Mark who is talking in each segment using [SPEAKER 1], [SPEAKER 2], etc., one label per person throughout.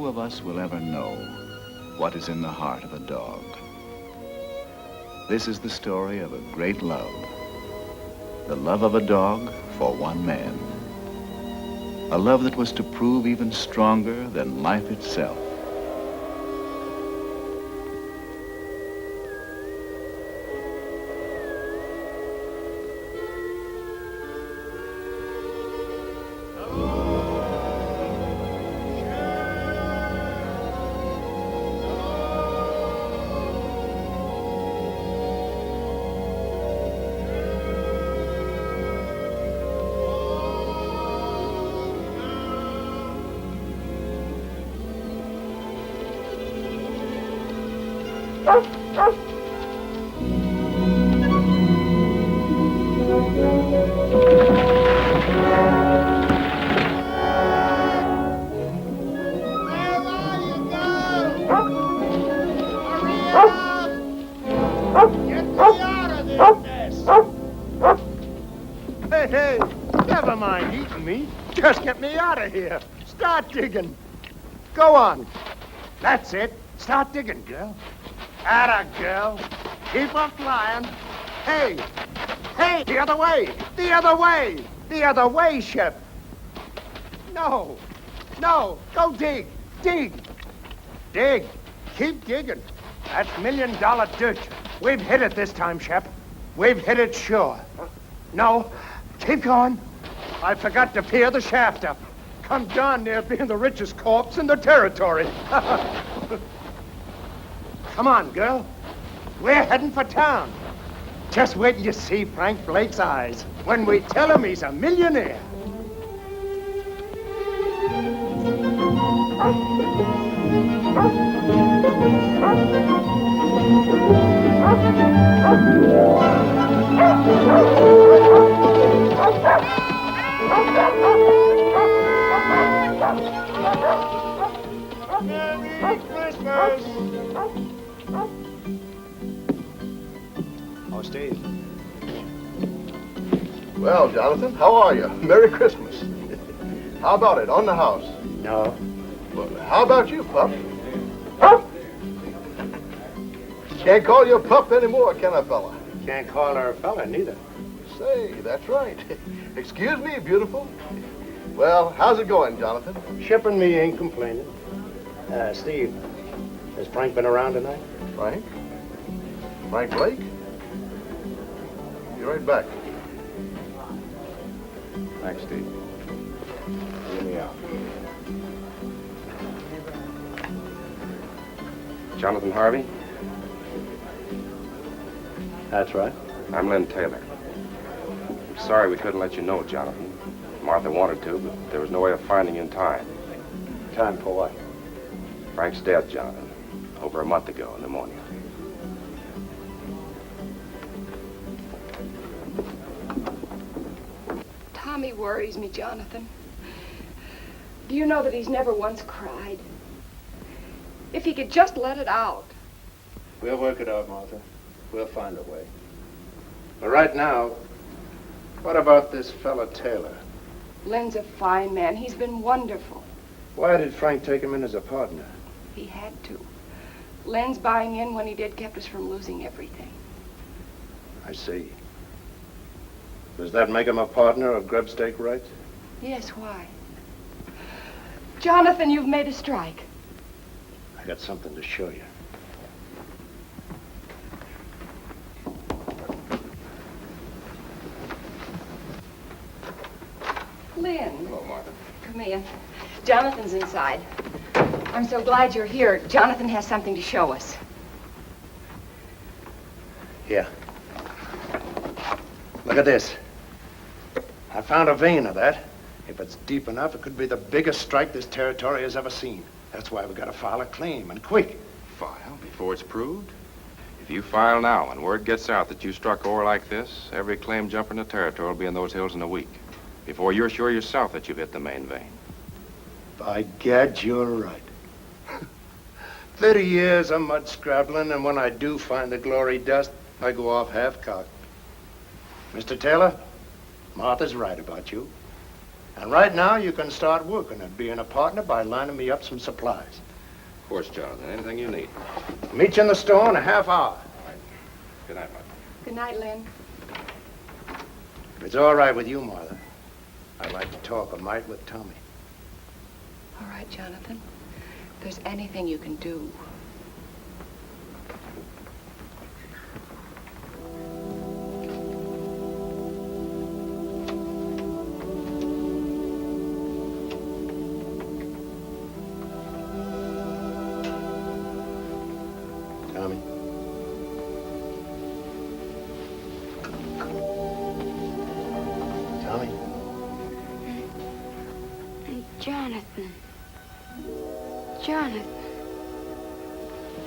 [SPEAKER 1] few of us will ever know what is in the heart of a dog. This is the story of a great love. The love of a dog for one man. A love that was to prove even stronger than life itself.
[SPEAKER 2] Hey, never mind eating me. Just get me out of here. Start digging. Go on. That's it. Start digging, girl. Atta, girl. Keep on flying. Hey, hey, the other way. The other way. The other way, Shep. No, no, go dig. Dig. Dig. Keep digging. That's $1 million dirt. We've hit it this time, Shep. We've hit it sure. No, keep going. I forgot to peer the shaft up. Come darn near being the richest corpse in the territory. Come on, girl. We're heading for town. Just wait till you see Frank Blake's eyes when we tell him he's a millionaire. Merry Christmas! Oh, Steve.
[SPEAKER 3] Well, Jonathan, how are you? Merry Christmas. How about it, on the house?
[SPEAKER 2] No.
[SPEAKER 3] Well, how about you, Pup? Can't call you a pup anymore, can I, fella?
[SPEAKER 2] Can't call her a fella, neither.
[SPEAKER 3] Say, that's right. Excuse me, beautiful. Well, how's it going, Jonathan?
[SPEAKER 2] Ship and me ain't complaining. Steve, has Frank been around tonight?
[SPEAKER 3] Frank? Frank Blake? Be right back.
[SPEAKER 2] Thanks, Steve. Hear me out.
[SPEAKER 4] Jonathan Harvey?
[SPEAKER 2] That's right.
[SPEAKER 4] I'm Lynn Taylor. I'm sorry we couldn't let you know, Jonathan. Martha wanted to, but there was no way of finding you in time.
[SPEAKER 2] Time for what?
[SPEAKER 4] Frank's dead, Jonathan. Over a month ago in the morning.
[SPEAKER 5] Tommy worries me, Jonathan. Do you know that he's never once cried? If he could just let it out.
[SPEAKER 2] We'll work it out, Martha. We'll find a way. But right now, what about this fella Taylor?
[SPEAKER 5] Lynn's a fine man. He's been wonderful.
[SPEAKER 2] Why did Frank take him in as a partner?
[SPEAKER 5] He had to. Lynn's buying in when he did kept us from losing everything.
[SPEAKER 2] I see. Does that make him a partner of grubstake rights?
[SPEAKER 5] Yes, why? Jonathan, you've made a strike.
[SPEAKER 2] I got something to show you.
[SPEAKER 5] Lynn.
[SPEAKER 4] Hello, Martha.
[SPEAKER 5] Come in. Jonathan's inside. I'm so glad you're here. Jonathan has something to show us.
[SPEAKER 2] Here. Look at this. I found a vein of that. If it's deep enough, it could be the biggest strike this territory has ever seen. That's why we gotta file a claim, and quick.
[SPEAKER 4] File before it's proved? If you file now and word gets out that you struck ore like this, every claim jumper in the territory will be in those hills in a week. Before you're sure yourself that you've hit the main vein.
[SPEAKER 2] By gad, you're right. 30 years of mud scrabbling, and when I do find the glory dust, I go off half-cocked. Mr. Taylor, Martha's right about you. And right now, you can start working at being a partner by lining me up some supplies.
[SPEAKER 4] Of course, Jonathan. Anything you need.
[SPEAKER 2] Meet you in the store in a half hour.
[SPEAKER 4] Good night, Mike.
[SPEAKER 5] Good night, Lynn.
[SPEAKER 2] If it's all right with you, Martha, I'd like to talk a mite with Tommy.
[SPEAKER 5] All right, Jonathan. If there's anything you can do.
[SPEAKER 2] Tommy. Tommy.
[SPEAKER 6] Jonathan. Jonathan.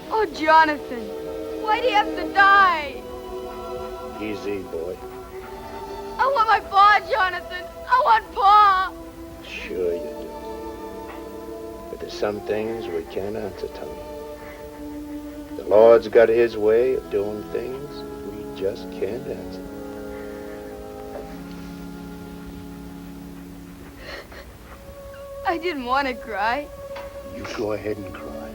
[SPEAKER 6] Oh, Jonathan. Why do you have to die?
[SPEAKER 2] Easy, boy.
[SPEAKER 6] I want my paw, Jonathan. I want paw.
[SPEAKER 2] Sure you do. But there's some things we can't answer, Tommy. The Lord's got his way of doing things we just can't answer.
[SPEAKER 6] I didn't want to cry.
[SPEAKER 2] You go ahead and cry.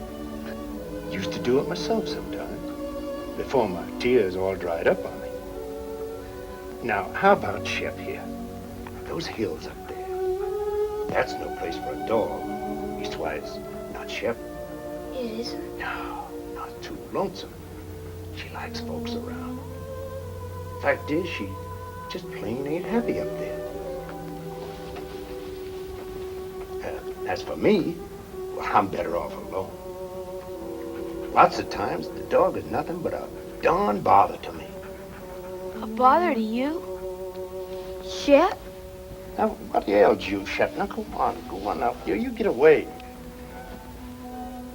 [SPEAKER 2] Used to do it myself sometimes, before my tears all dried up on me. Now, how about Shep here? Those hills up there. That's no place for a dog. Leastwise, not Shep.
[SPEAKER 6] It isn't.
[SPEAKER 2] No, not too lonesome. She likes folks around. Fact is, she just plain ain't happy up there. As for me, well, I'm better off alone. Lots of times, the dog is nothing but a darn bother to me.
[SPEAKER 6] A bother to you? Shep?
[SPEAKER 2] Now, what ails you, Shep? Now, go on now. You get away.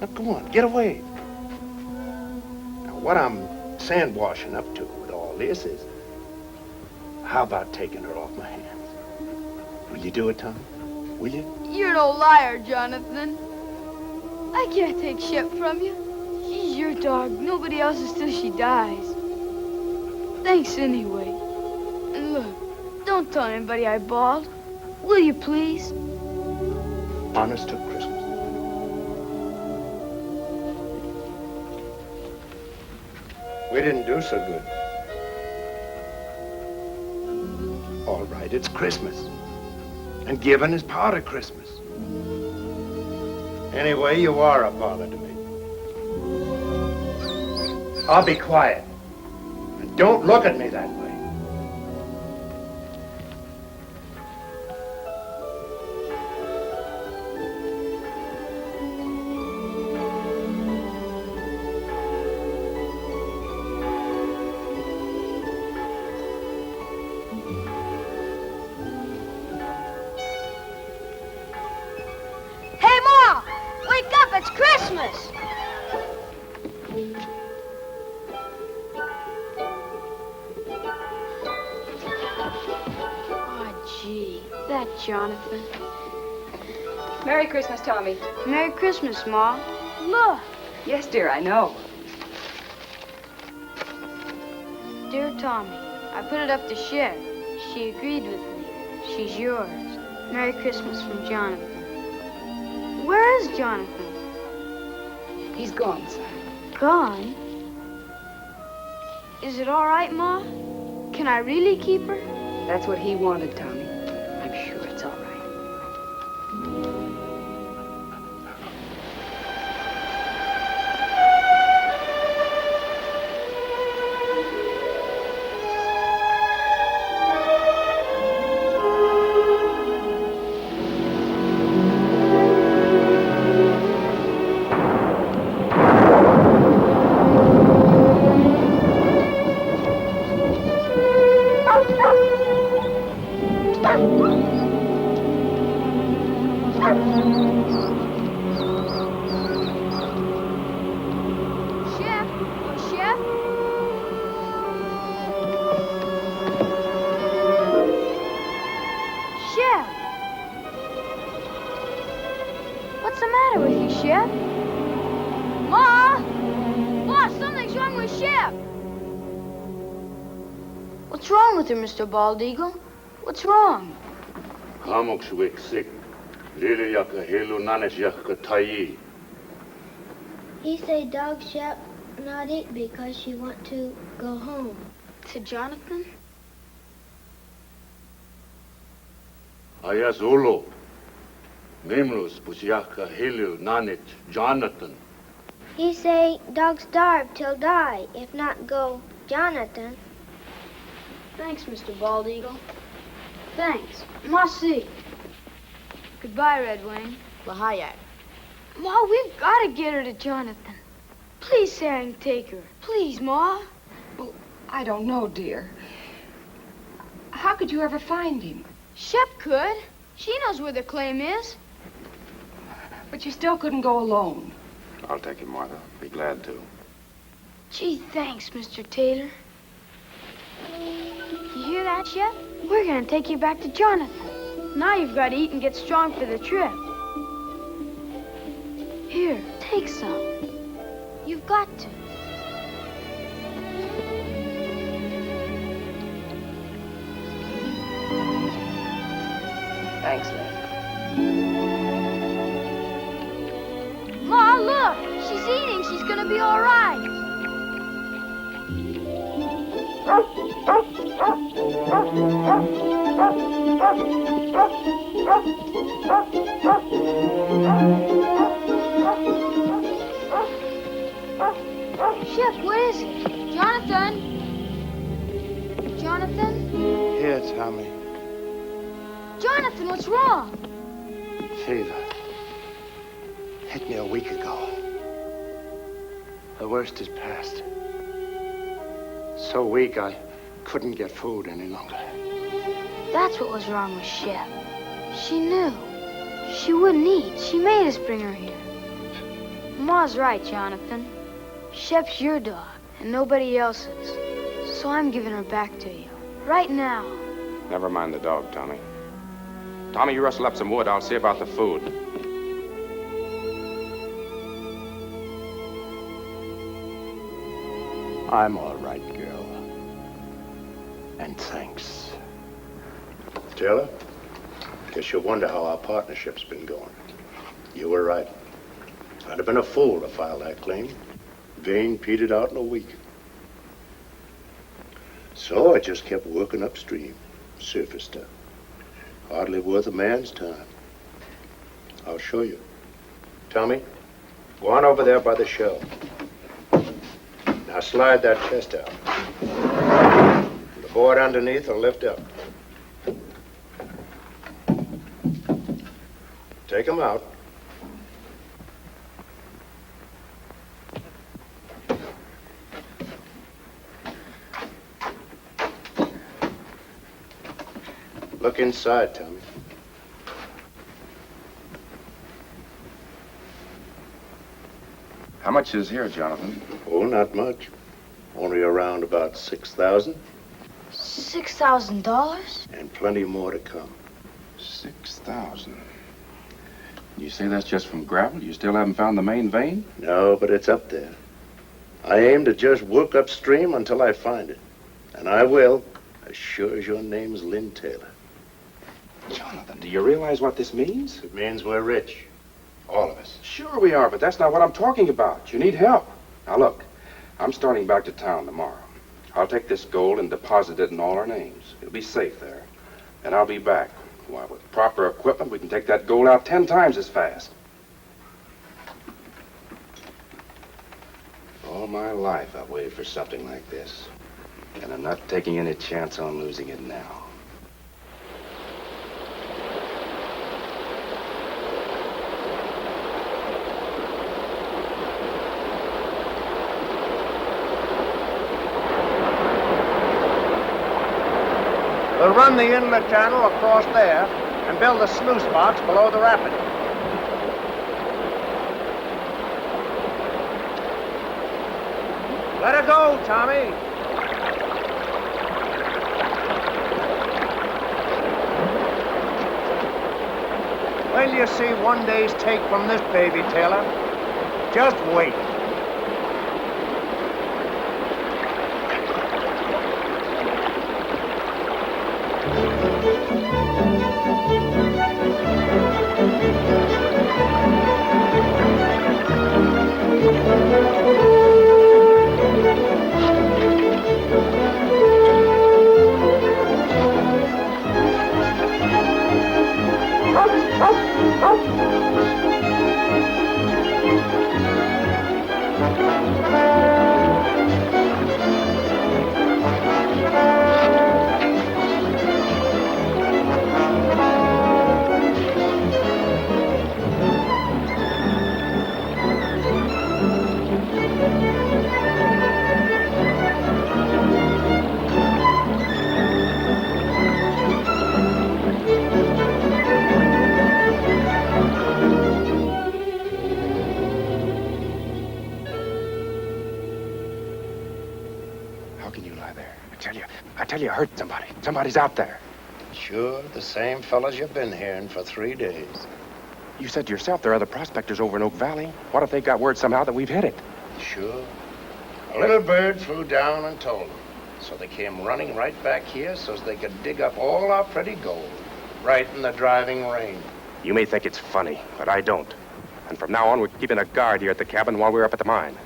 [SPEAKER 2] Now, go on, get away. Now, what I'm sandwashing up to with all this is, how about taking her off my hands? Will you do it, Tom? Will you?
[SPEAKER 6] You're no liar, Jonathan. I can't take Shep from you. She's your dog. Nobody else's till she dies. Thanks anyway. And look, don't tell anybody I bawled. Will you please?
[SPEAKER 2] Honest to Christmas. We didn't do so good. All right, it's Christmas. And giving is part of Christmas. Anyway, you are a bother to me. I'll be quiet. And don't look at me that way.
[SPEAKER 6] Hey, Ma! Wake up, it's Christmas! Oh, gee, that Jonathan.
[SPEAKER 5] Merry Christmas, Tommy.
[SPEAKER 6] Merry Christmas, Ma. Look.
[SPEAKER 5] Yes, dear, I know.
[SPEAKER 6] Dear Tommy, I put it up to Shep. She agreed with me. She's yours. Merry Christmas from Jonathan. Where is Jonathan?
[SPEAKER 5] He's gone, son.
[SPEAKER 6] Gone? Is it all right, Ma? Can I really keep her?
[SPEAKER 5] That's what he wanted, Tommy. I'm sure it's all right.
[SPEAKER 6] Shep? Oh, Shep? Shep! What's the matter with you, Shep? Ma! Ma, something's wrong with Shep! What's wrong with her, Mr. Bald Eagle? What's wrong?
[SPEAKER 7] He say dog shall not eat because she want to go home.
[SPEAKER 6] To Jonathan?
[SPEAKER 8] Ayas Olo. Memlus Busiaka Hilu Nanit Jonathan.
[SPEAKER 7] He say dog starve till die, if not go Jonathan.
[SPEAKER 6] Thanks, Mr. Bald Eagle. Thanks. Merci. Goodbye, Red Wing. Lahayak. Ma, we've got to get her to Jonathan. Please say I can take her. Please, Ma.
[SPEAKER 5] Well, I don't know, dear. How could you ever find him?
[SPEAKER 6] Shep could. She knows where the claim is.
[SPEAKER 5] But you still couldn't go alone.
[SPEAKER 4] I'll take him, Martha. Be glad to.
[SPEAKER 6] Gee, thanks, Mr. Taylor. You hear that, Shep? We're going to take you back to Jonathan. Now you've got to eat and get strong for the trip. Here, take some. You've got to.
[SPEAKER 5] Thanks, Lynn.
[SPEAKER 6] Ma, look! She's eating. She's going to be all right. Shep, what is it? Jonathan? Jonathan?
[SPEAKER 2] Here, Tommy.
[SPEAKER 6] Jonathan, what's wrong?
[SPEAKER 2] Fever. Hit me a week ago. The worst is past. So weak I couldn't get food any longer.
[SPEAKER 6] That's what was wrong with Shep. She knew. She wouldn't eat. She made us bring her here. Ma's right, Jonathan. Shep's your dog, and nobody else's. So I'm giving her back to you. Right now.
[SPEAKER 4] Never mind the dog, Tommy. Tommy, you rustle up some wood. I'll see about the food.
[SPEAKER 2] I'm all right, girl. And thanks.
[SPEAKER 3] Taylor, guess you'll wonder how our partnership's been going. You were right. I'd have been a fool to file that claim. Vein petered out in a week. So I just kept working upstream, surface stuff. Hardly worth a man's time. I'll show you. Tommy, go on over there by the shell. Now slide that chest out. The board underneath will lift up. Take them out. Look inside, Tommy.
[SPEAKER 4] How much is here, Jonathan?
[SPEAKER 3] Oh, not much. Only around about 6,000,
[SPEAKER 6] $6,000?
[SPEAKER 3] and plenty more to come.
[SPEAKER 4] 6,000. You say that's just from gravel? You still haven't found the main vein?
[SPEAKER 3] No, but it's up there. I aim to just work upstream until I find it. And I will, as sure as your name's Lynn Taylor.
[SPEAKER 4] Jonathan, do you realize what this means?
[SPEAKER 3] It means we're rich. All of us.
[SPEAKER 4] Sure we are, but that's not what I'm talking about. You need help. Now look, I'm starting back to town tomorrow. I'll take this gold and deposit it in all our names. It'll be safe there. And I'll be back. Why, with proper equipment, we can take that gold out 10 times as fast. All my life, I've waited for something like this. And I'm not taking any chance on losing it now.
[SPEAKER 2] We'll run the inlet channel across there and build a sluice box below the rapid. Let her go, Tommy. When do you see one day's take from this baby, Taylor? Just wait.
[SPEAKER 4] How can you lie there? I tell you, I heard somebody. Somebody's out there.
[SPEAKER 3] Sure, the same fellas you've been hearing for 3 days.
[SPEAKER 4] You said to yourself there are other prospectors over in Oak Valley. What if they got word somehow that we've hit it?
[SPEAKER 3] Sure. A little bird flew down and told them. So they came running right back here so as they could dig up all our pretty gold. Right in the driving rain.
[SPEAKER 4] You may think it's funny, but I don't. And from now on, we're keeping a guard here at the cabin while we're up at the mine.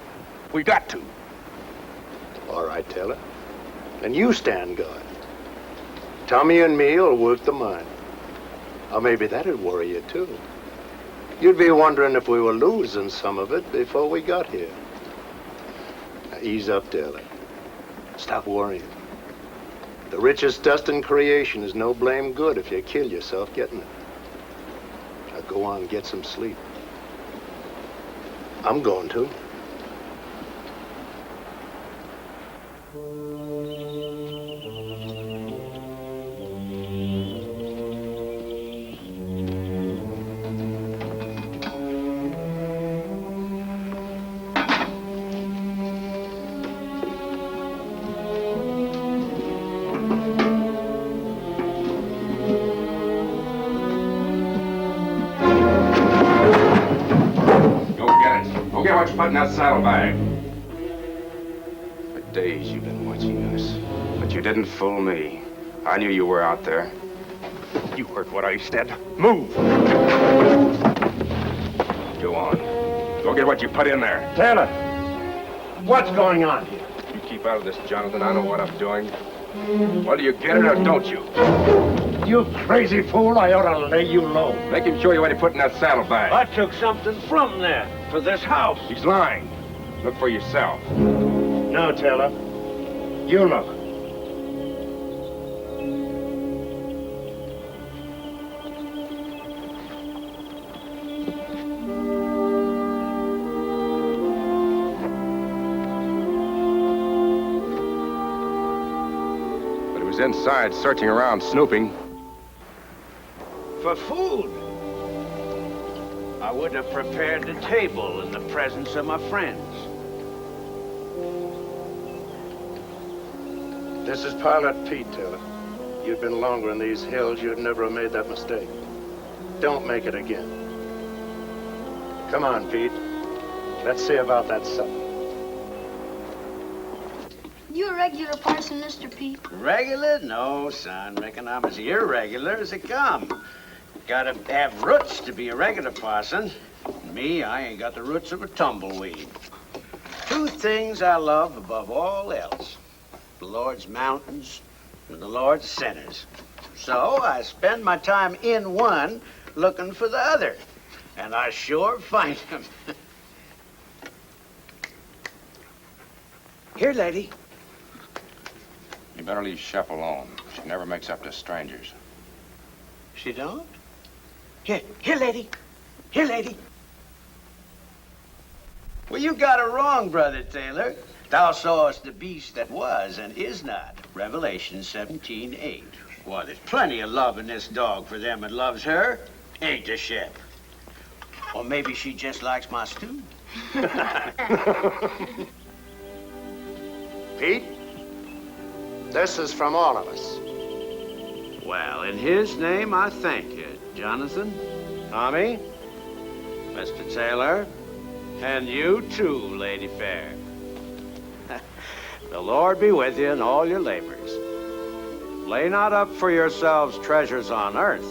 [SPEAKER 4] We got to.
[SPEAKER 3] All right, Taylor. Then you stand guard. Tommy and me will work the mine. Or maybe that'd worry you, too. You'd be wondering if we were losing some of it before we got here. Now, ease up, Taylor. Stop worrying. The richest dust in creation is no blame good if you kill yourself getting it. Now, go on, get some sleep. I'm going to.
[SPEAKER 4] Put in that saddlebag. For days you've been watching us, but you didn't fool me. I knew you were out there. You heard what I said. Move! Go on. Go get what you put in there.
[SPEAKER 2] Taylor, what's going on here?
[SPEAKER 4] You keep out of this, Jonathan. I know what I'm doing. Whether you get it or don't you?
[SPEAKER 2] You crazy fool, I ought to lay you low.
[SPEAKER 4] Make him show you what he put in that saddlebag.
[SPEAKER 2] I took something from there for this house.
[SPEAKER 4] He's lying. Look for yourself.
[SPEAKER 2] No, Taylor. You look.
[SPEAKER 4] But he was inside, searching around, snooping.
[SPEAKER 9] For food. I would have prepared the table in the presence of my friends.
[SPEAKER 3] This is Pilot Pete, Taylor. You'd been longer in these hills, you'd never have made that mistake. Don't make it again. Come on, Pete. Let's see about that supper.
[SPEAKER 7] You a regular parson, Mr. Pete?
[SPEAKER 9] Regular? No, son. Reckon I'm as irregular as they come. Gotta have roots to be a regular parson. Me, I ain't got the roots of a tumbleweed. 2 things I love above all else. The Lord's mountains and the Lord's sinners. So I spend my time in one looking for the other. And I sure find them. Here, lady.
[SPEAKER 4] You better leave Shep alone. She never makes up to strangers.
[SPEAKER 9] She don't? Here, lady. Here, lady. Well, you got it wrong, Brother Taylor. Thou sawest the beast that was and is not. Revelation 17:8. Well, there's plenty of love in this dog for them that loves her. Ain't there, Shep? Or maybe she just likes my stew.
[SPEAKER 3] Pete, this is from all of us.
[SPEAKER 9] Well, in his name, I thank you, Jonathan, Tommy, Mr. Taylor, and you too, Lady Fair. The Lord be with you in all your labors. Lay not up for yourselves treasures on earth,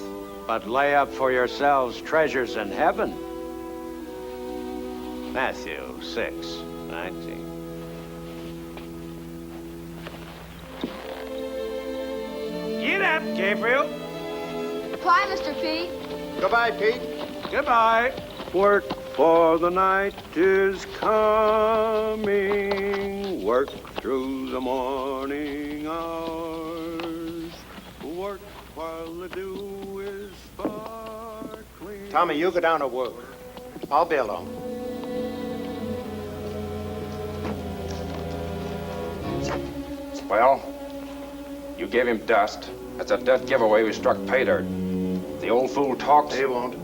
[SPEAKER 9] but lay up for yourselves treasures in heaven. Matthew 6:19. Get up, Gabriel.
[SPEAKER 6] Bye, Mr. Pete.
[SPEAKER 3] Goodbye, Pete.
[SPEAKER 9] Goodbye. Work for the night is coming. Work through the morning hours. Work while the dew is sparkling.
[SPEAKER 3] Tommy, you go down to work. I'll be along.
[SPEAKER 4] Well, you gave him dust. That's a dead giveaway we struck pay dirt. The old fool talks.
[SPEAKER 3] He won't.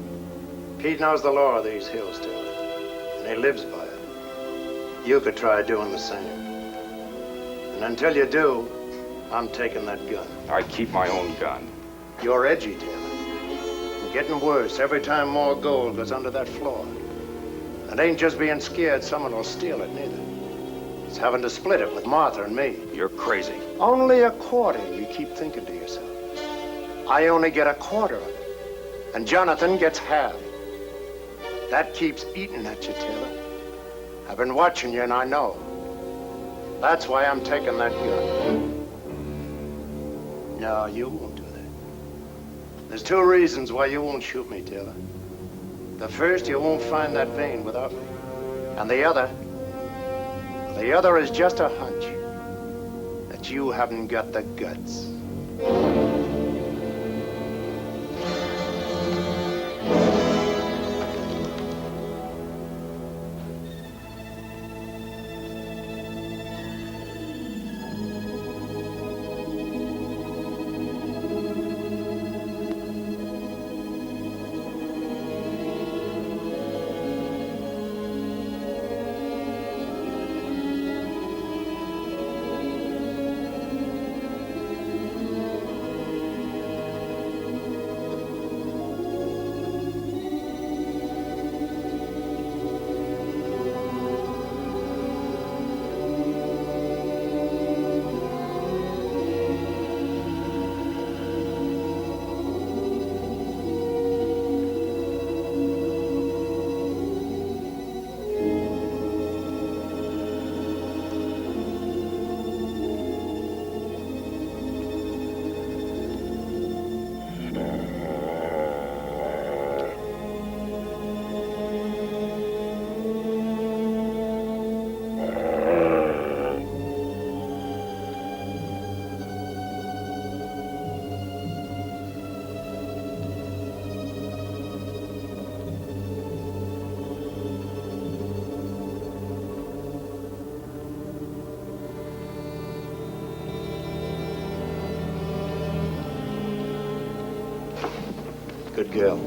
[SPEAKER 3] Pete knows the law of these hills, still, and he lives by it. You could try doing the same. And until you do, I'm taking that gun.
[SPEAKER 4] I keep my own gun.
[SPEAKER 3] You're edgy, Taylor. And getting worse every time more gold goes under that floor. And ain't just being scared someone will steal it, neither. It's having to split it with Martha and me.
[SPEAKER 4] You're crazy.
[SPEAKER 3] Only a quarter, you keep thinking to yourself. I only get a quarter of it. And Jonathan gets half. That keeps eating at you, Taylor. I've been watching you, and I know. That's why I'm taking that gun. No, you won't do that. There's two reasons why you won't shoot me, Taylor. The first, you won't find that vein without me. And the other is just a hunch that you haven't got the guts. Good girl.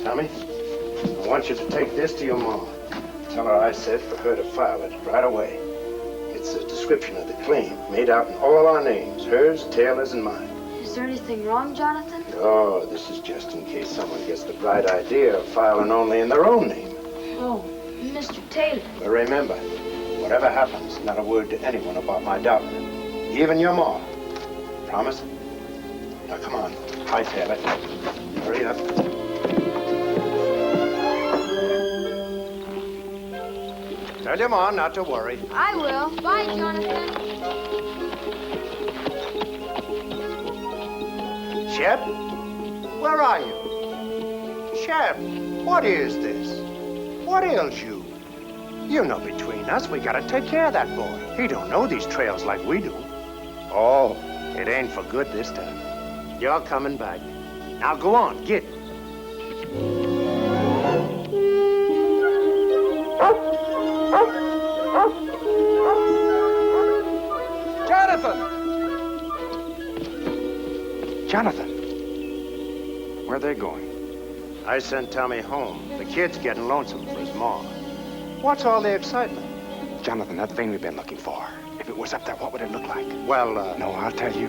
[SPEAKER 3] Tommy, I want you to take this to your mom. Tell her I said for her to file it right away. It's a description of the claim, made out in all our names, hers, Taylor's, and mine.
[SPEAKER 6] Is there anything wrong, Jonathan?
[SPEAKER 3] No, this is just in case someone gets the bright idea of filing only in their own name.
[SPEAKER 6] Oh, Mr. Taylor.
[SPEAKER 3] But remember, whatever happens, not a word to anyone about my daughter. Even your ma. Promise? Now, come on. Hightail it. Hurry up. Tell your ma not to worry.
[SPEAKER 6] I will. Bye, Jonathan.
[SPEAKER 2] Shep? Where are you? Shep, what is this? What ails you? You know between us, we gotta take care of that boy. He don't know these trails like we do. Oh, it ain't for good this time. You're coming back. Now go on, get.
[SPEAKER 4] Jonathan! Jonathan! Where are they going?
[SPEAKER 2] I sent Tommy home. The kid's getting lonesome for his ma. What's all the excitement?
[SPEAKER 4] Jonathan, that vein we've been looking for. If it was up there, what would it look like?
[SPEAKER 2] Well,
[SPEAKER 4] No, I'll tell you.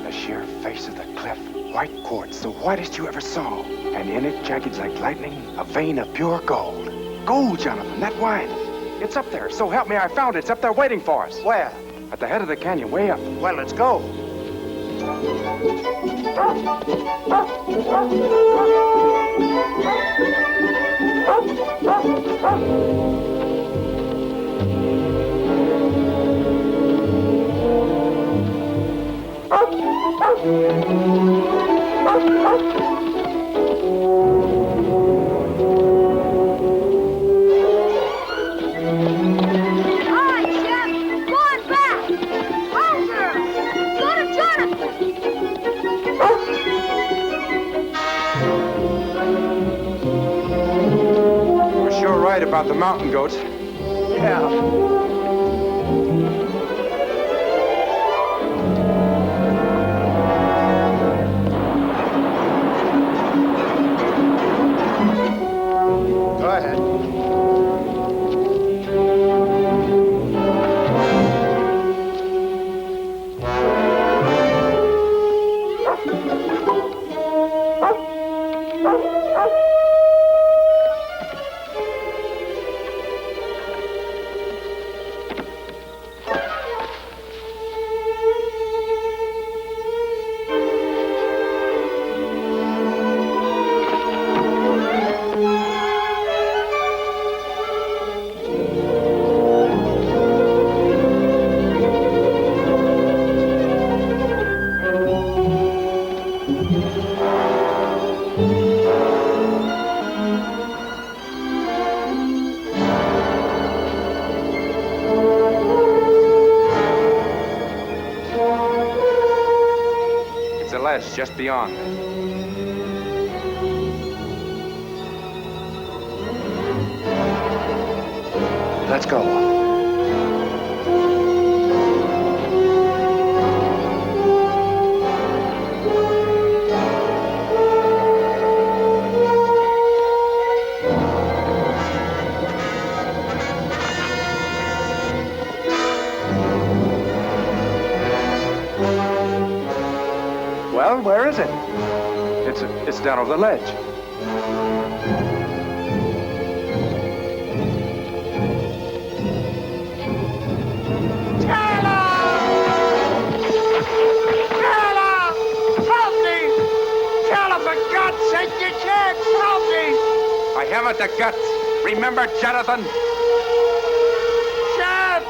[SPEAKER 4] The sheer face of the cliff. White quartz, the whitest you ever saw. And in it, jagged like lightning, a vein of pure gold. Gold, Jonathan, that wine. It's up there. So help me, I found it. It's up there waiting for us.
[SPEAKER 2] Where?
[SPEAKER 4] At the head of the canyon, way up.
[SPEAKER 2] Well, let's go.
[SPEAKER 4] About the mountain goats.
[SPEAKER 2] Yeah. Go ahead.
[SPEAKER 4] Just beyond.
[SPEAKER 2] Let's go. Well, where is it?
[SPEAKER 4] It's down over the ledge. I haven't the guts. Remember, Jonathan?
[SPEAKER 2] Shep!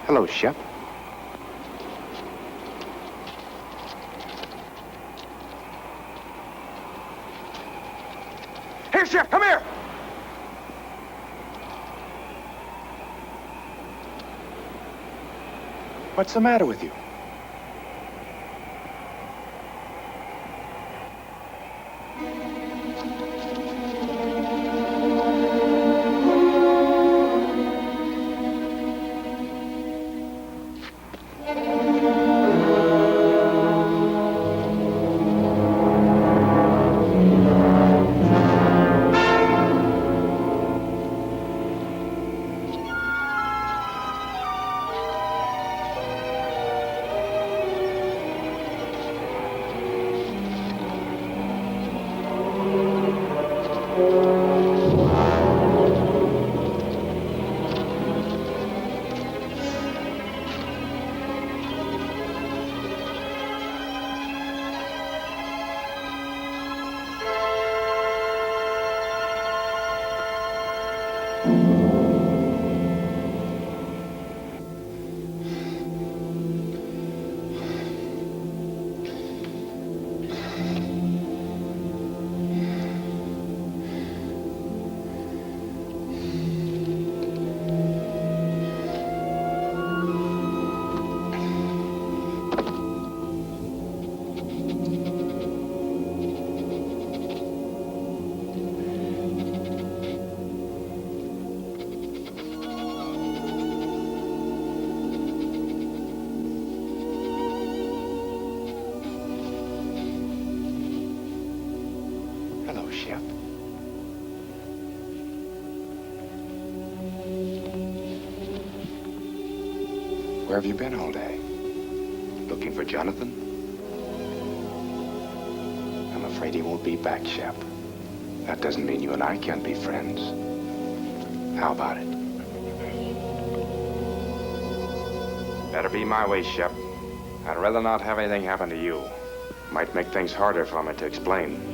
[SPEAKER 4] Hello, Shep. Here, Shep, come here! What's the matter with you? Shep. Where have you been all day? Looking for Jonathan? I'm afraid he won't be back, Shep. That doesn't mean you and I can't be friends. How about it? Better be my way, Shep. I'd rather not have anything happen to you. Might make things harder for me to explain.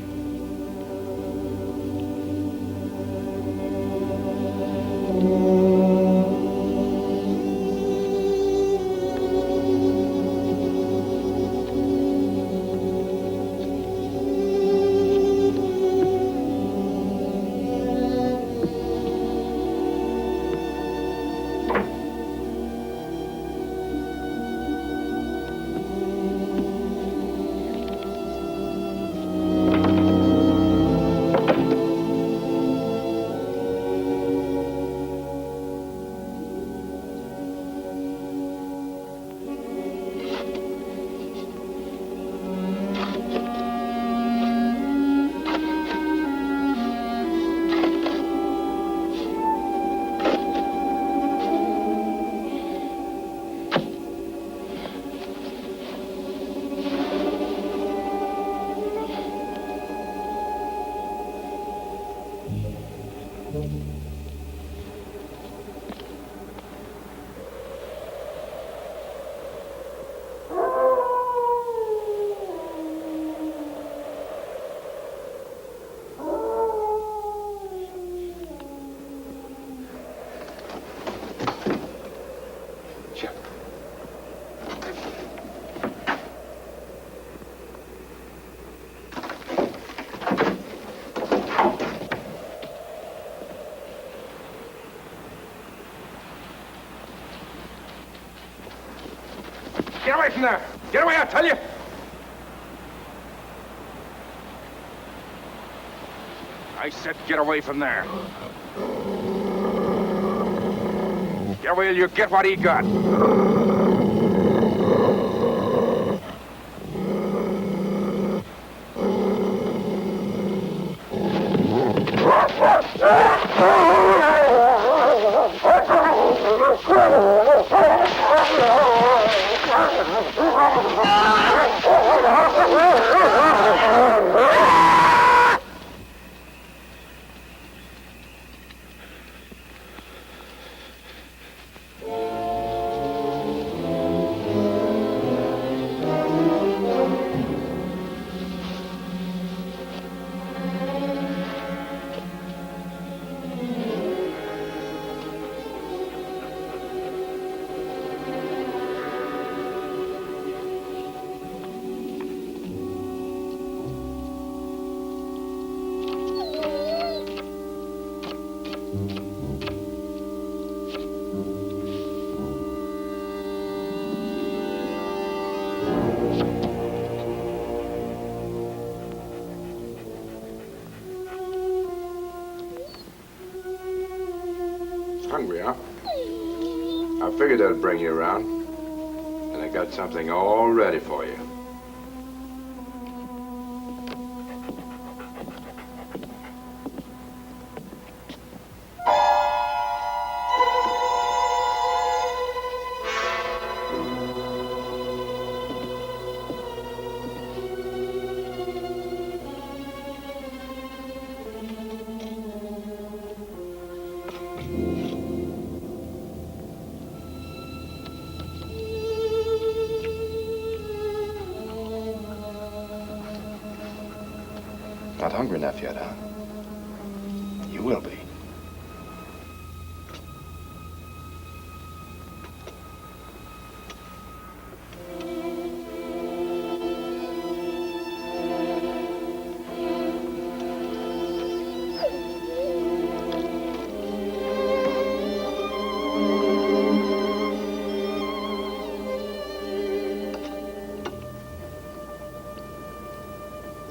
[SPEAKER 4] Get away from there! Get away, I tell you! I said get away from there. Get away or you get what he got. Hungry, huh? I figured I'd bring you around. And I got something all ready for you. Not hungry enough yet, huh? You will be.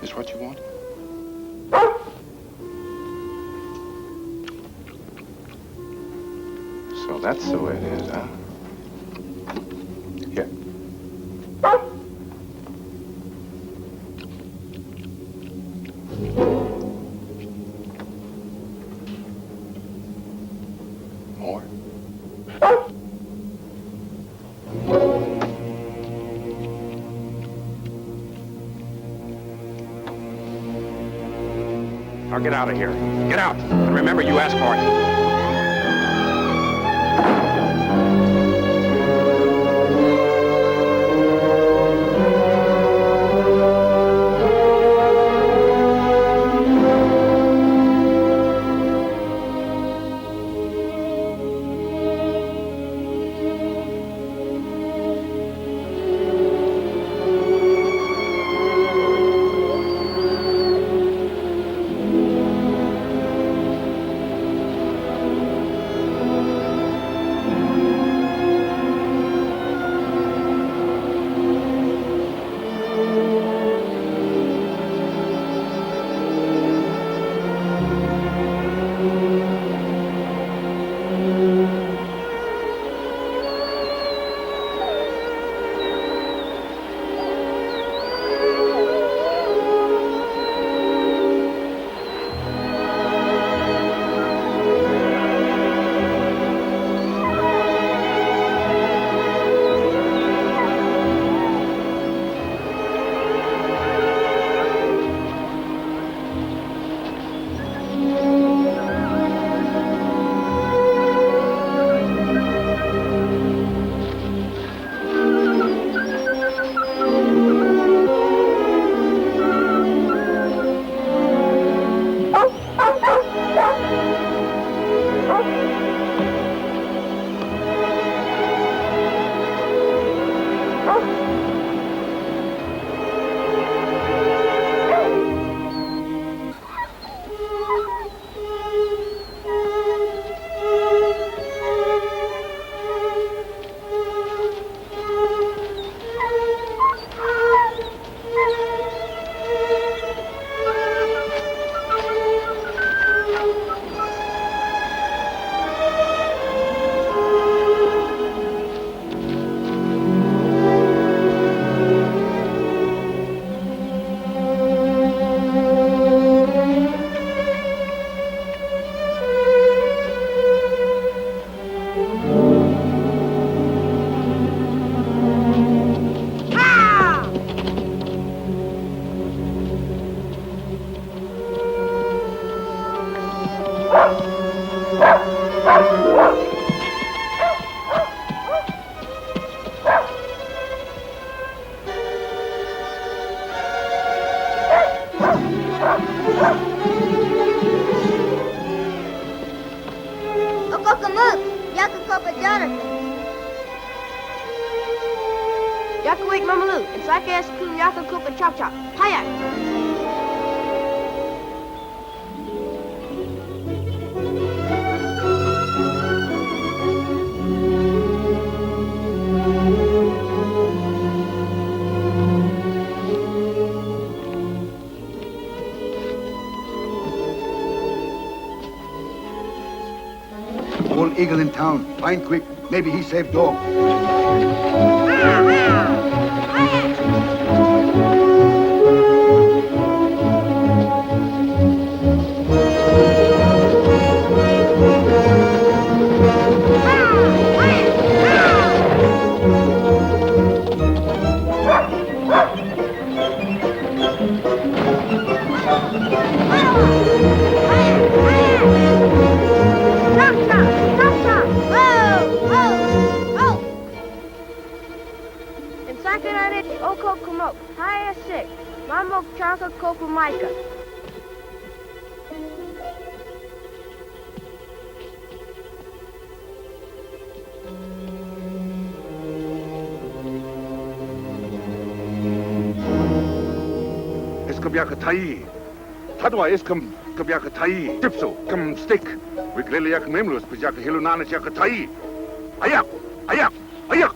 [SPEAKER 4] This what you want? So that's the way it is, huh? Here. Now get out of here. Get out. And remember, you asked for it.
[SPEAKER 10] Yakawik Mamalu, and Sakas Kum Yaka Kup and Chop Chop. Hiya!
[SPEAKER 11] Old eagle in town. Find quick. Maybe he saved dog.
[SPEAKER 12] Thai. Tadwa iskam kabyaka Thai. Tipso kam stick. Wiklele yak memlus pijaka hilunana chaka Thai. Ayak! Ayak! Ayak!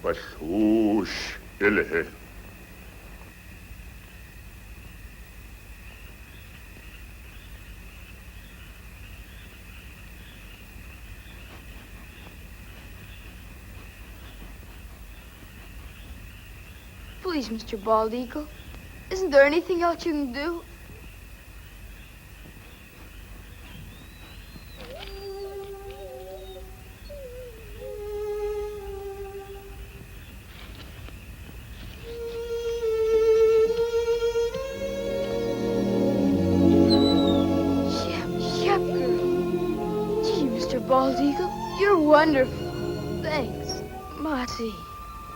[SPEAKER 12] Whoosh, Ilhe.
[SPEAKER 6] Please, Mr. Bald Eagle, isn't there anything else you can do? Shep girl. Gee, Mr. Bald Eagle, you're wonderful. Thanks, Lassie.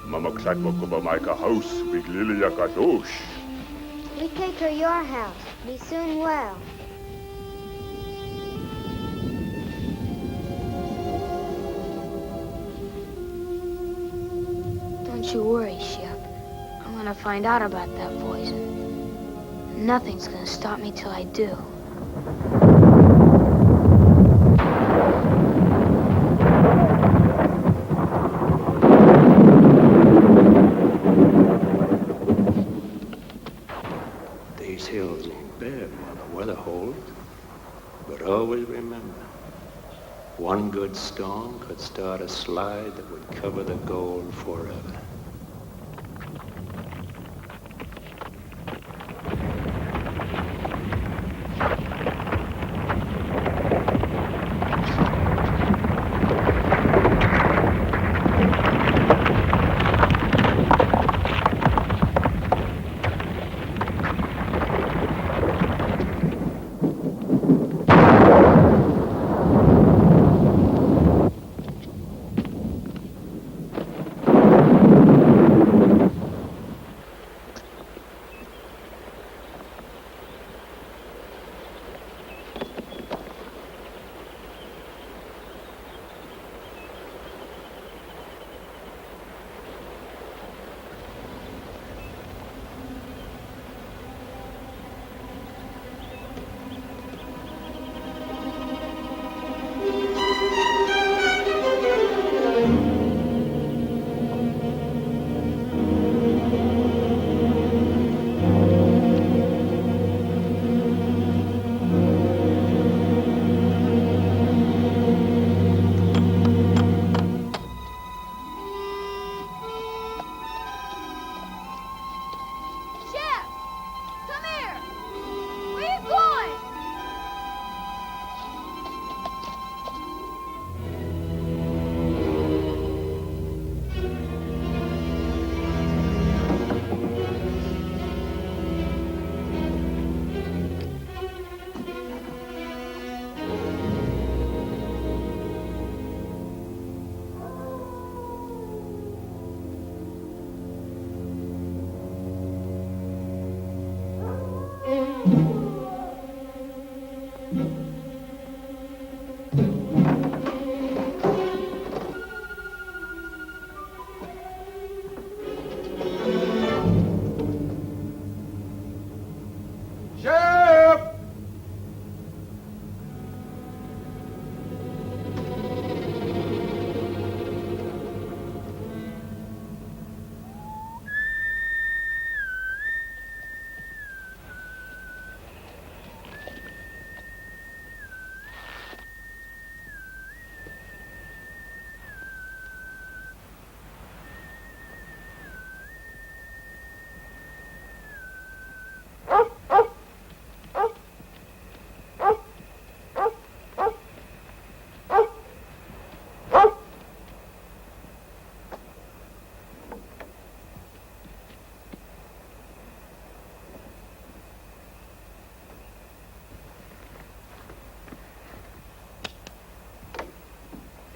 [SPEAKER 12] Mama Ksatmo Kubamaika house, Big Lily Yakatosh.
[SPEAKER 7] We take her your house. Be soon well.
[SPEAKER 6] Don't you worry, Shep. I'm gonna find out about that poison. Nothing's gonna stop me till I do.
[SPEAKER 3] These hills ain't bad while the weather holds. But always remember, one good storm could start a slide that would cover the gold forever.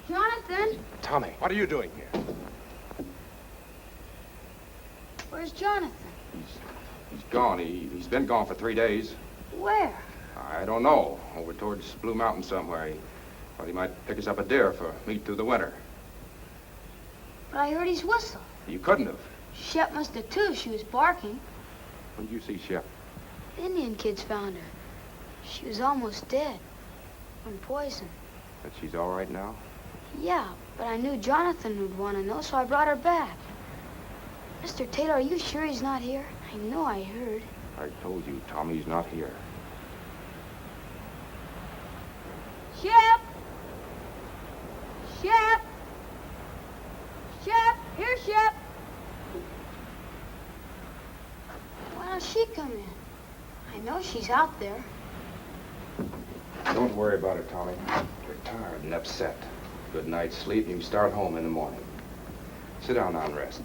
[SPEAKER 6] Jonathan?
[SPEAKER 4] Tommy, what are you doing here?
[SPEAKER 6] Where's Jonathan?
[SPEAKER 4] He's gone. He's been gone for 3 days.
[SPEAKER 6] Where?
[SPEAKER 4] I don't know. Over towards Blue Mountain somewhere. He thought he might pick us up a deer for meat through the winter.
[SPEAKER 6] But I heard his whistle.
[SPEAKER 4] You couldn't have.
[SPEAKER 6] Shep must have too. She was barking.
[SPEAKER 4] When did you see Shep?
[SPEAKER 6] The Indian kids found her. She was almost dead. From poison.
[SPEAKER 4] But she's all right now?
[SPEAKER 6] Yeah, But I knew Jonathan would want to know, so I brought her back. Mr. Taylor, are you sure he's not here? I know I heard.
[SPEAKER 4] I told you, Tommy's not here.
[SPEAKER 6] Shep! Shep! Shep! Here, Shep! Why don't she come in? I know she's out there.
[SPEAKER 4] Don't worry about it, Tommy. You're tired and upset. Good night's sleep, and you can start home in the morning. Sit down now and rest.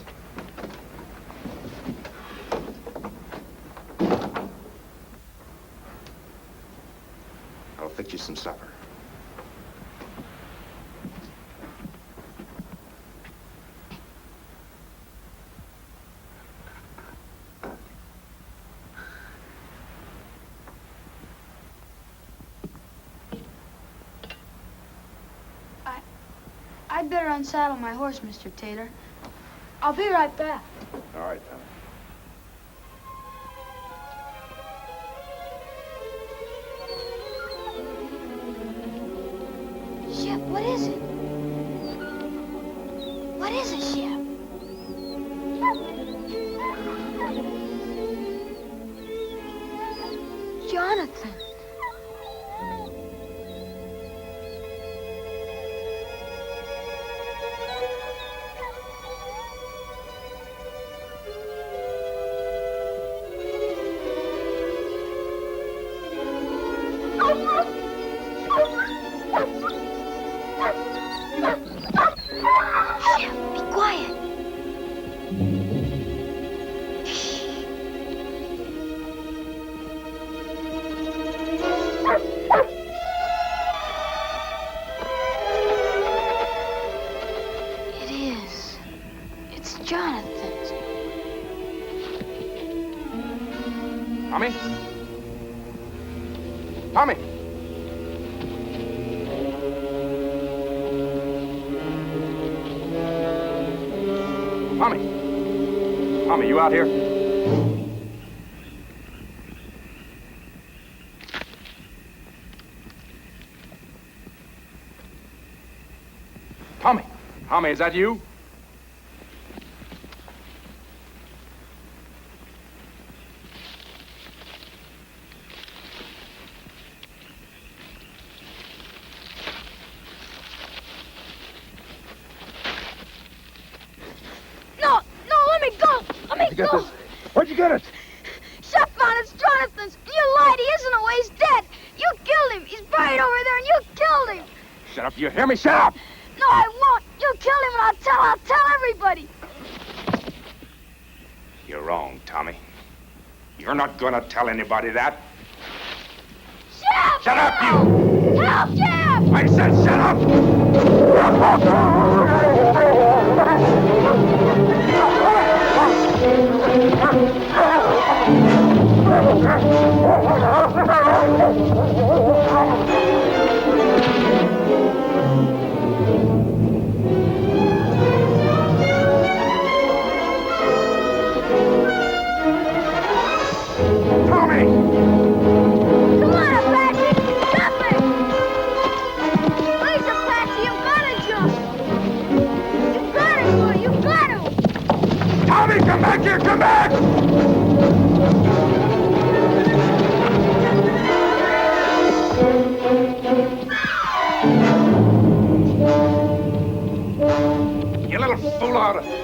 [SPEAKER 4] I'll fix you some supper.
[SPEAKER 6] I'd better unsaddle my horse, Mr. Taylor. I'll be right back.
[SPEAKER 4] All right, Tommy.
[SPEAKER 6] Shep, what is it? What is it, Shep? Jonathan.
[SPEAKER 4] Tommy? Tommy! Tommy! Tommy, you out here? Tommy! Tommy, is that you?
[SPEAKER 12] Get this. Where'd you get it?
[SPEAKER 6] Shep found it. It's Jonathan's. You lied. He isn't away. He's dead. You killed him. He's buried over there, and you killed him.
[SPEAKER 4] Shut up. You hear me? Shut up!
[SPEAKER 6] No, I won't. You killed him, and I'll tell everybody.
[SPEAKER 4] You're wrong, Tommy. You're not gonna tell anybody that.
[SPEAKER 6] Shep!
[SPEAKER 4] Shut up, you!
[SPEAKER 6] Help, Shep!
[SPEAKER 4] I said shut up! Come back here! Come back! You little fool out of...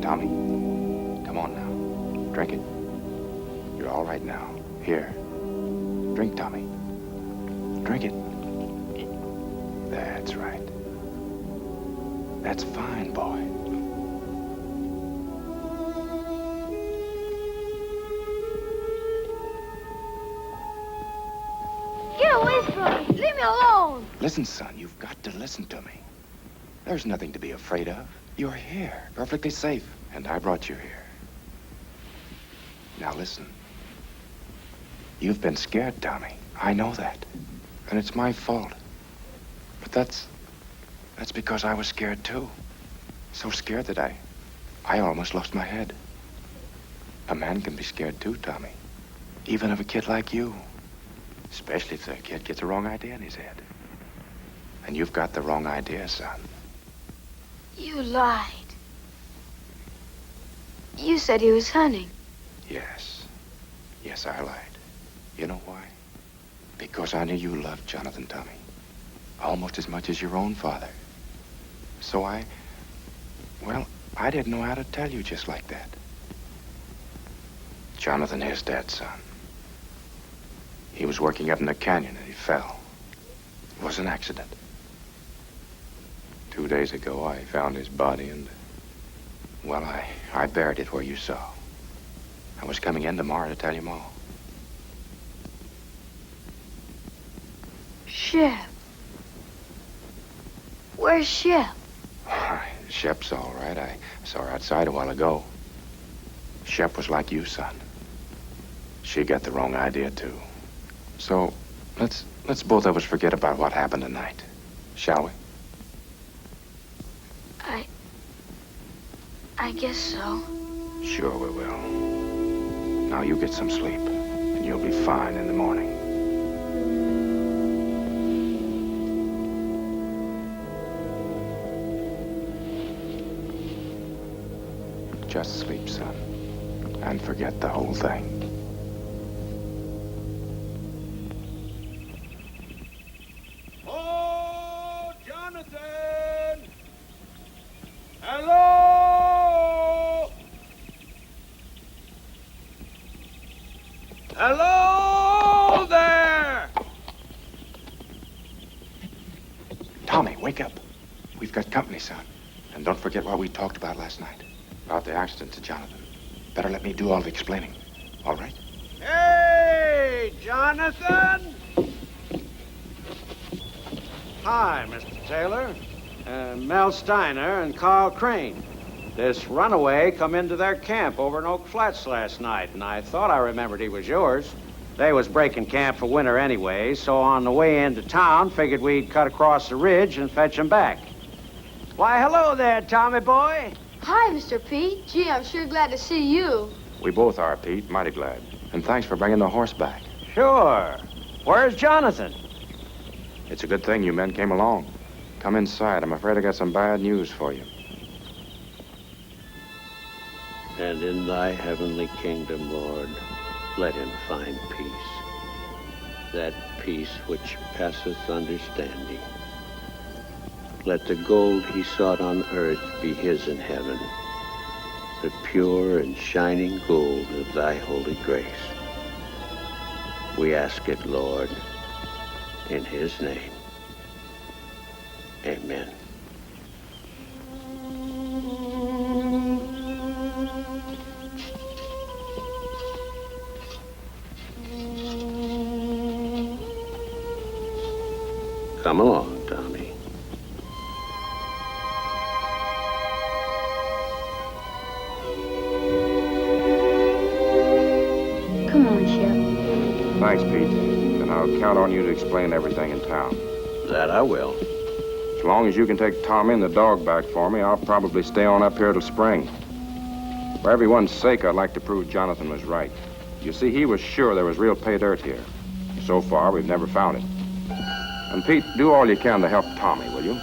[SPEAKER 4] Tommy. Come on now. Drink it. You're all right now. Here. Drink, Tommy. Drink it. That's right. That's fine, boy.
[SPEAKER 6] Get away from me. Leave me alone.
[SPEAKER 4] Listen, son, you've got to listen to me. There's nothing to be afraid of. You're here, perfectly safe, and I brought you here. Now listen. You've been scared, Tommy. I know that. And it's my fault. But that's because I was scared too. So scared that I almost lost my head. A man can be scared too, Tommy. Even of a kid like you. Especially if the kid gets the wrong idea in his head. And you've got the wrong idea, son.
[SPEAKER 6] You lied. You said he was hunting.
[SPEAKER 4] Yes. Yes, I lied. You know why? Because I knew you loved Jonathan, Tommy. Almost as much as your own father. So I didn't know how to tell you just like that. Jonathan is dead, son. He was working up in the canyon and he fell. It was an accident. 2 days ago, I found his body and, well, I buried it where you saw. I was coming in tomorrow to tell you more.
[SPEAKER 6] Shep. Where's Shep?
[SPEAKER 4] Shep's all right. I saw her outside a while ago. Shep was like you, son. She got the wrong idea, too. So, let's both of us forget about what happened tonight, shall we?
[SPEAKER 6] I guess so.
[SPEAKER 4] Sure we will. Now you get some sleep, and you'll be fine in the morning. Just sleep, son, and forget the whole thing.
[SPEAKER 9] Oh, Jonathan! Hello! Hello there!
[SPEAKER 4] Tommy, wake up. We've got company, son. And don't forget what we talked about last night. About the accident to Jonathan. Better let me do all the explaining. All right?
[SPEAKER 9] Hey, Jonathan! Hi, Mr. Taylor. Mel Steiner and Carl Crane. This runaway come into their camp over in Oak Flats last night, and I thought I remembered he was yours. They was breaking camp for winter anyway, so on the way into town, figured we'd cut across the ridge and fetch 'em back. Why, hello there, Tommy boy.
[SPEAKER 6] Hi, Mr. Pete. Gee, I'm sure glad to see you.
[SPEAKER 4] We both are, Pete. Mighty glad. And thanks for bringing the horse back.
[SPEAKER 9] Sure. Where's Jonathan?
[SPEAKER 4] It's a good thing you men came along. Come inside. I'm afraid I got some bad news for you.
[SPEAKER 9] And in thy heavenly kingdom, Lord, let him find peace. That peace which passeth understanding. Let the gold he sought on earth be his in heaven. The pure and shining gold of thy holy grace. We ask it, Lord, in his name. Amen. Come along, Tommy.
[SPEAKER 6] Come on, Shep.
[SPEAKER 4] Thanks, Pete. And I'll count on you to explain everything in town.
[SPEAKER 9] That I will.
[SPEAKER 4] As long as you can take Tommy and the dog back for me, I'll probably stay on up here till spring. For everyone's sake, I'd like to prove Jonathan was right. You see, he was sure there was real pay dirt here. So far, we've never found it. And Pete, do all you can to help Tommy, will you?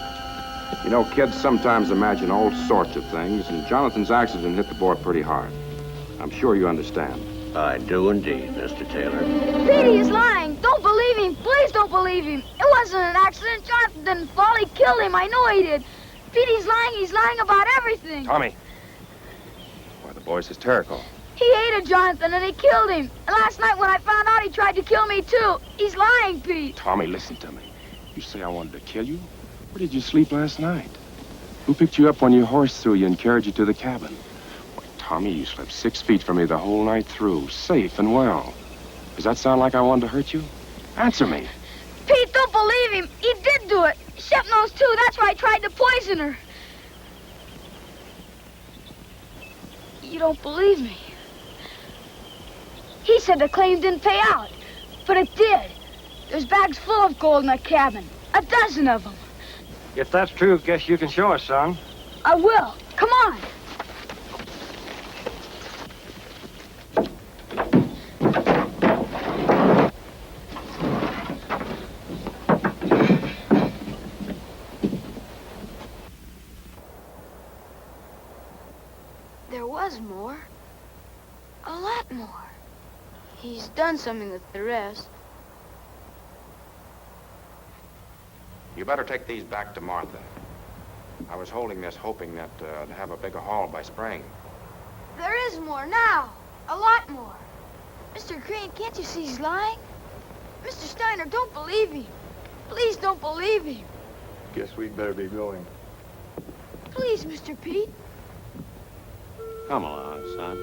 [SPEAKER 4] You know, kids sometimes imagine all sorts of things, and Jonathan's accident hit the boy pretty hard. I'm sure you understand.
[SPEAKER 9] I do indeed, Mr. Taylor.
[SPEAKER 6] Petey is lying. Don't believe him. Please don't believe him. It wasn't an accident. Jonathan didn't fall. He killed him. I know he did. Petey's lying. He's lying about everything.
[SPEAKER 4] Tommy. Why, the boy's hysterical.
[SPEAKER 6] He hated Jonathan and he killed him. And last night when I found out, he tried to kill me too. He's lying, Pete.
[SPEAKER 4] Tommy, listen to me. You say I wanted to kill you? Where did you sleep last night? Who picked you up when your horse threw you and carried you to the cabin? Why, Tommy, you slept 6 feet from me the whole night through, safe and well. Does that sound like I wanted to hurt you? Answer me.
[SPEAKER 6] Pete, don't believe him. He did do it. Shep knows too. That's why I tried to poison her. You don't believe me. He said the claim didn't pay out, but it did. There's bags full of gold in that cabin. 12 of them.
[SPEAKER 13] If that's true, guess you can show us, son.
[SPEAKER 6] I will. Come on.
[SPEAKER 7] There was more. A lot more. He's done something with the rest.
[SPEAKER 4] You better take these back to Martha. I was holding this hoping that to have a bigger haul by spring.
[SPEAKER 7] There is more now. A lot more. Mr. Crane, can't you see he's lying? Mr. Steiner, don't believe him. Please don't believe him.
[SPEAKER 8] Guess we'd better be going.
[SPEAKER 7] Please, Mr. Pete.
[SPEAKER 9] Come along, son.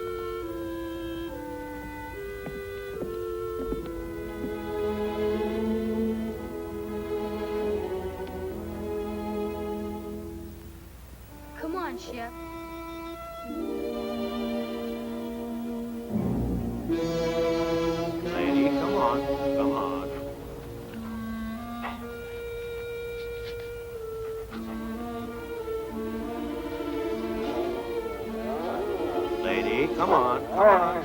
[SPEAKER 6] Come on, Shep.
[SPEAKER 9] Lady, come on. Come on. Lady, come on. Come on.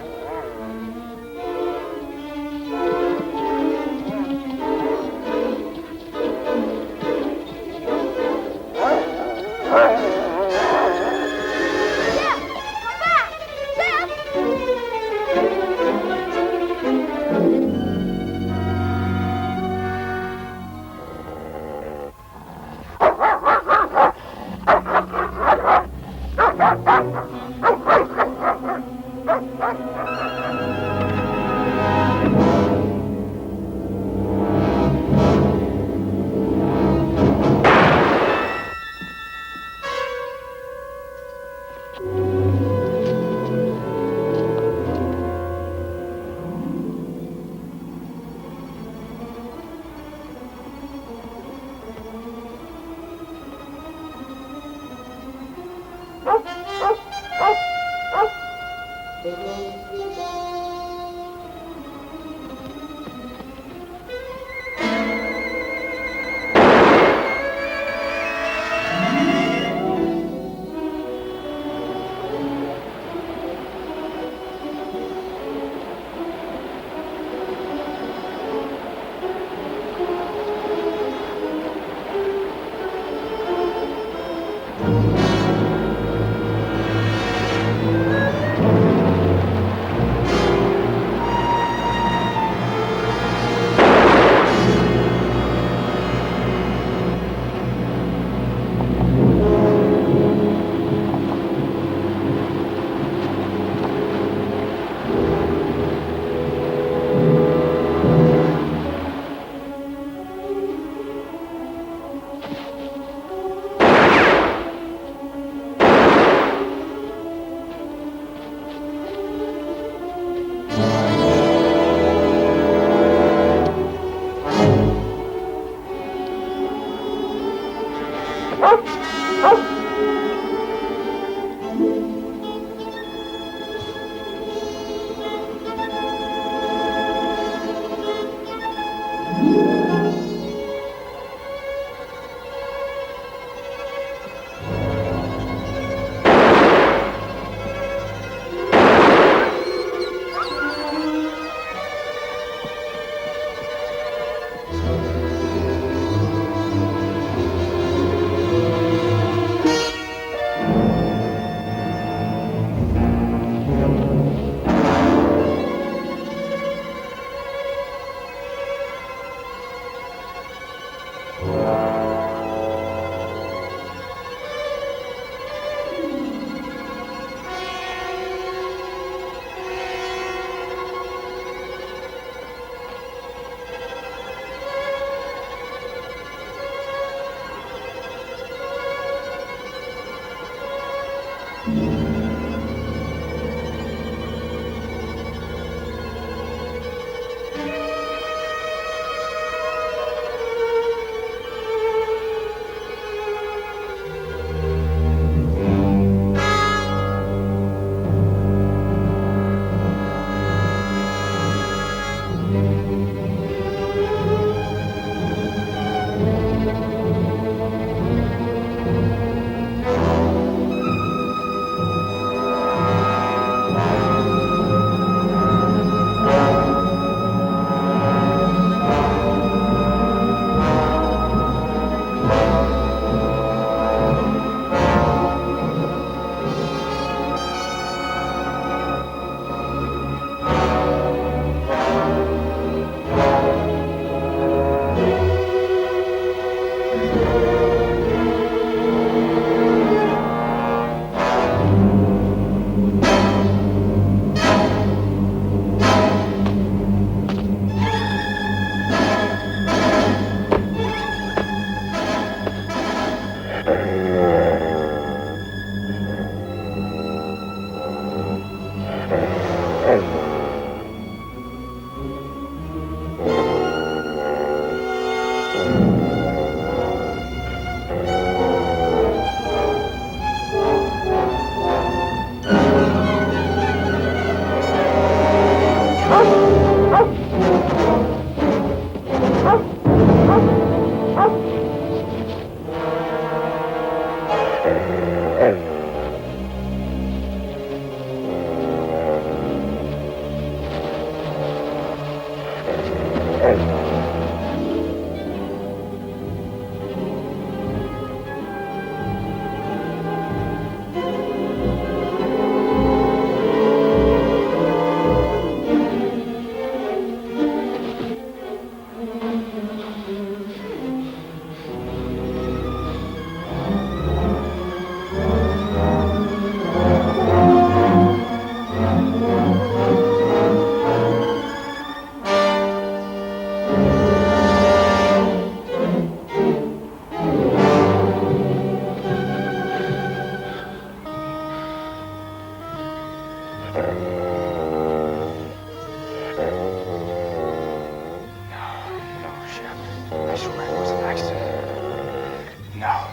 [SPEAKER 14] No.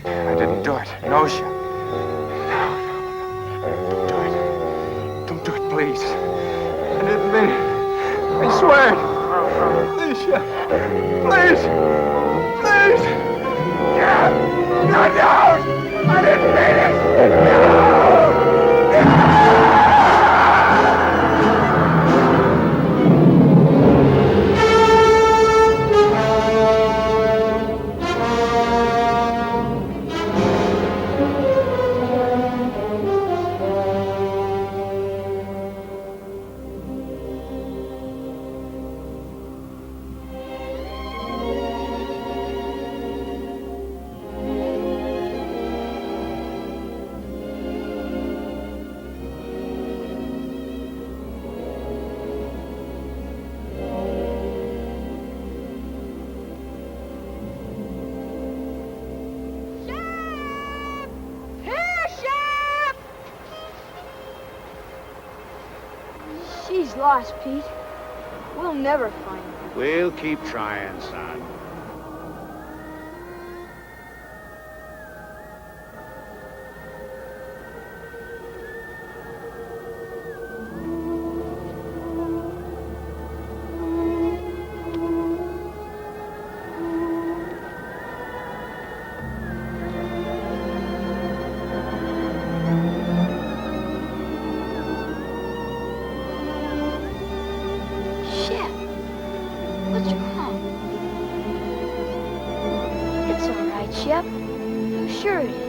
[SPEAKER 14] I didn't do it. No, Shep. No. Don't do it. Don't do it, please. I didn't mean it. I swear it. Please, Shep. Please. Please. Yeah. No, no. I didn't mean it. No. No.
[SPEAKER 6] She's lost, Pete. We'll never find her.
[SPEAKER 9] We'll keep trying, son.
[SPEAKER 6] Shep, I'm sure it is.